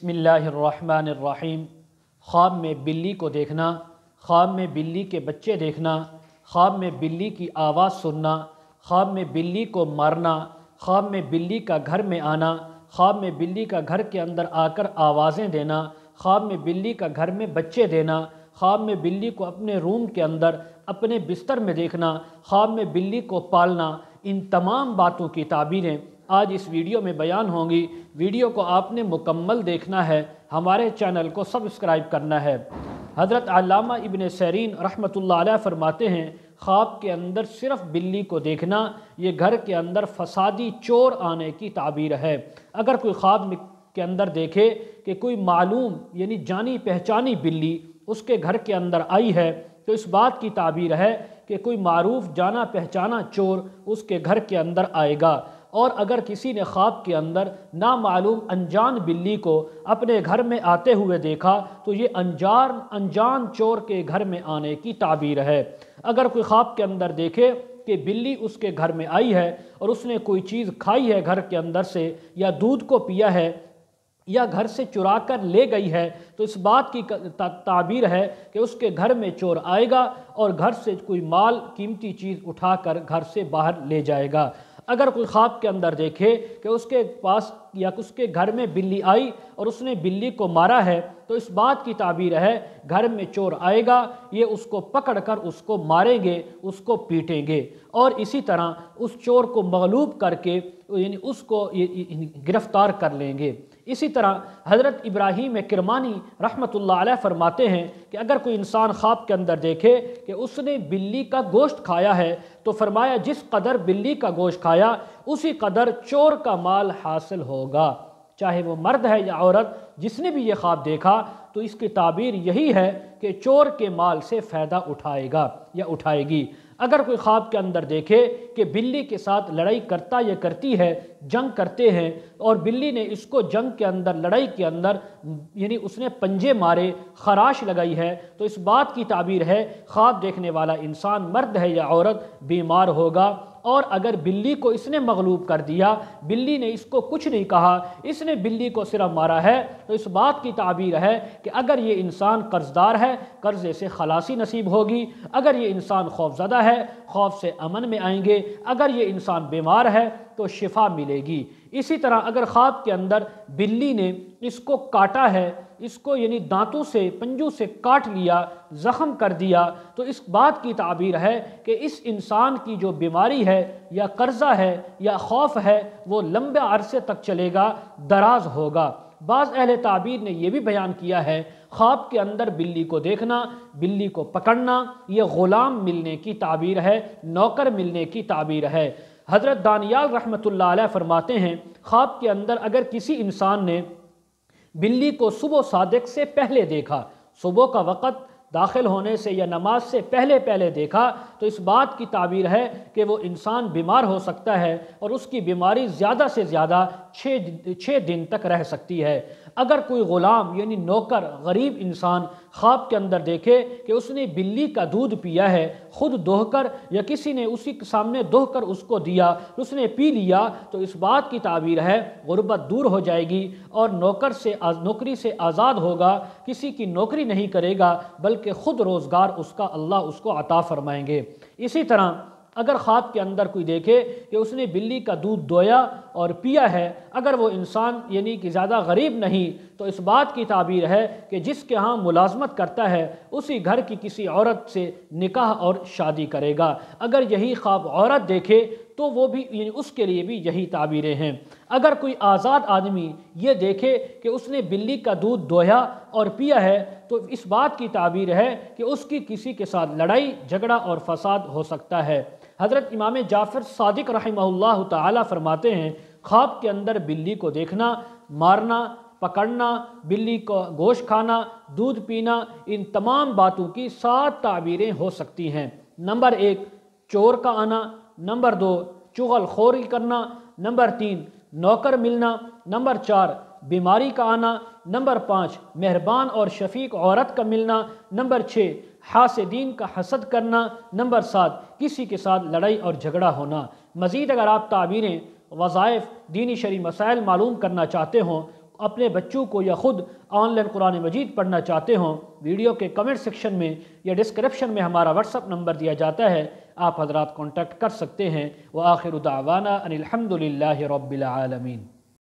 بسم اللہ الرحمن الرحیم۔ خواب میں بلی کو دیکھنا، خواب میں بلی کے بچے دیکھنا، خواب میں بلی کی آواز سننا، خواب میں بلی کو مارنا، خواب میں بلی کا گھر میں آنا، خواب میں بلی کا گھر کے اندر آ کر آوازیں دینا، خواب میں بلی کا گھر میں بچے دینا، خواب میں بلی کو اپنے روم کے اندر اپنے بستر میں دیکھنا، خواب میں بلی کو پالنا، ان تمام باتوں کی تعبیریں آج اس ویڈیو میں بیان ہوں گی۔ ویڈیو کو آپ نے مکمل دیکھنا ہے، ہمارے چینل کو سبسکرائب کرنا ہے۔ حضرت علامہ ابن سیرین رحمۃ اللہ علیہ فرماتے ہیں، خواب کے اندر صرف بلی کو دیکھنا یہ گھر کے اندر فسادی چور آنے کی تعبیر ہے۔ اگر کوئی خواب کے اندر دیکھے کہ کوئی معلوم یعنی جانی پہچانی بلی اس کے گھر کے اندر آئی ہے تو اس بات کی تعبیر ہے کہ کوئی معروف جانا پہچانا چور اس کے گھر کے اندر آئے گا۔ اور اگر کسی نے خواب کے اندر نامعلوم انجان بلی کو اپنے گھر میں آتے ہوئے دیکھا تو یہ انجان چور کے گھر میں آنے کی تعبیر ہے۔ اگر کوئی خواب کے اندر دیکھے کہ بلی اس کے گھر میں آئی ہے اور اس نے کوئی چیز کھائی ہے گھر کے اندر سے یا دودھ کو پیا ہے یا گھر سے چرا کر لے گئی ہے تو اس بات کی تعبیر ہے کہ اس کے گھر میں چور آئے گا اور گھر سے کوئی مال قیمتی چیز اٹھا کر گھر سے باہر لے جائے گا۔ اگر کوئی خواب کے اندر دیکھے کہ اس کے پاس یا اس کے گھر میں بلی آئی اور اس نے بلی کو مارا ہے تو اس بات کی تعبیر ہے گھر میں چور آئے گا، یہ اس کو پکڑ کر اس کو ماریں گے، اس کو پیٹیں گے اور اسی طرح اس چور کو مغلوب کر کے یعنی اس کو گرفتار کر لیں گے۔ اسی طرح حضرت ابراہیم کرمانی رحمۃ اللہ علیہ فرماتے ہیں کہ اگر کوئی انسان خواب کے اندر دیکھے کہ اس نے بلی کا گوشت کھایا ہے تو فرمایا جس قدر بلی کا گوشت کھایا اسی قدر چور کا مال حاصل ہوگا، چاہے وہ مرد ہے یا عورت۔ جس نے بھی یہ خواب دیکھا تو اس کی تعبیر یہی ہے کہ چور کے مال سے فائدہ اٹھائے گا یا اٹھائے گی۔ اگر کوئی خواب کے اندر دیکھے کہ بلی کے ساتھ لڑائی کرتا یا کرتی ہے، جنگ کرتے ہیں اور بلی نے اس کو جنگ کے اندر لڑائی کے اندر یعنی اس نے پنجے مارے، خراش لگائی ہے تو اس بات کی تعبیر ہے خواب دیکھنے والا انسان مرد ہے یا عورت بیمار ہوگا۔ اور اگر بلی کو اس نے مغلوب کر دیا، بلی نے اس کو کچھ نہیں کہا، اس نے بلی کو صرف مارا ہے تو اس بات کی تعبیر ہے کہ اگر یہ انسان قرض دار ہے قرضے سے خلاصی نصیب ہوگی، اگر یہ انسان خوف زدہ ہے خوف سے امن میں آئیں گے، اگر یہ انسان بیمار ہے تو شفا ملے گی۔ اسی طرح اگر خواب کے اندر بلی نے اس کو کاٹا ہے، اس کو یعنی دانتوں سے پنجوں سے کاٹ لیا، زخم کر دیا تو اس بات کی تعبیر ہے کہ اس انسان کی جو بیماری ہے یا قرضہ ہے یا خوف ہے وہ لمبے عرصے تک چلے گا، دراز ہوگا۔ بعض اہل تعبیر نے یہ بھی بیان کیا ہے خواب کے اندر بلی کو دیکھنا، بلی کو پکڑنا یہ غلام ملنے کی تعبیر ہے، نوکر ملنے کی تعبیر ہے۔ حضرت دانیال رحمۃ اللہ علیہ فرماتے ہیں خواب کے اندر اگر کسی انسان نے بلی کو صبح صادق سے پہلے دیکھا، صبح کا وقت داخل ہونے سے یا نماز سے پہلے دیکھا تو اس بات کی تعبیر ہے کہ وہ انسان بیمار ہو سکتا ہے اور اس کی بیماری زیادہ سے زیادہ 6 دن تک رہ سکتی ہے۔ اگر کوئی غلام یعنی نوکر غریب انسان خواب کے اندر دیکھے کہ اس نے بلی کا دودھ پیا ہے خود دوہ کر یا کسی نے اسی کے سامنے دوہ کر اس کو دیا اس نے پی لیا تو اس بات کی تعبیر ہے غربت دور ہو جائے گی اور نوکری سے آزاد ہوگا، کسی کی نوکری نہیں کرے گا بلکہ خود روزگار اس کا اللہ اس کو عطا فرمائیں گے۔ اسی طرح اگر خواب کے اندر کوئی دیکھے کہ اس نے بلی کا دودھ دویا اور پیا ہے، اگر وہ انسان یعنی کہ زیادہ غریب نہیں تو اس بات کی تعبیر ہے کہ جس کے ہاں ملازمت کرتا ہے اسی گھر کی کسی عورت سے نکاح اور شادی کرے گا۔ اگر یہی خواب عورت دیکھے تو وہ بھی یعنی اس کے لیے بھی یہی تعبیریں ہیں۔ اگر کوئی آزاد آدمی یہ دیکھے کہ اس نے بلی کا دودھ دویا اور پیا ہے تو اس بات کی تعبیر ہے کہ اس کی کسی کے ساتھ لڑائی جھگڑا اور فساد ہو سکتا ہے۔ حضرت امام جعفر صادق رحمہ اللہ تعالی فرماتے ہیں خواب کے اندر بلی کو دیکھنا، مارنا، پکڑنا، بلی کو گوشت کھانا، دودھ پینا ان تمام باتوں کی 7 تعبیریں ہو سکتی ہیں۔ نمبر 1 چور کا آنا، نمبر 2 چغل خوری کرنا، نمبر 3 نوکر ملنا، نمبر 4 بیماری کا آنا، نمبر 5 مہربان اور شفیق عورت کا ملنا، نمبر 6 حاسدین کا حسد کرنا، نمبر 7 کسی کے ساتھ لڑائی اور جھگڑا ہونا۔ مزید اگر آپ تعبیریں، وظائف، دینی شرعی مسائل معلوم کرنا چاہتے ہوں اپنے بچوں کو یا خود آن لائن قرآن مجید پڑھنا چاہتے ہوں، ویڈیو کے کمنٹ سیکشن میں یا ڈسکرپشن میں ہمارا واٹس اپ نمبر دیا جاتا ہے، آپ حضرات کانٹیکٹ کر سکتے ہیں۔ وآخر دعوانا ان الحمد للہ رب العالمین۔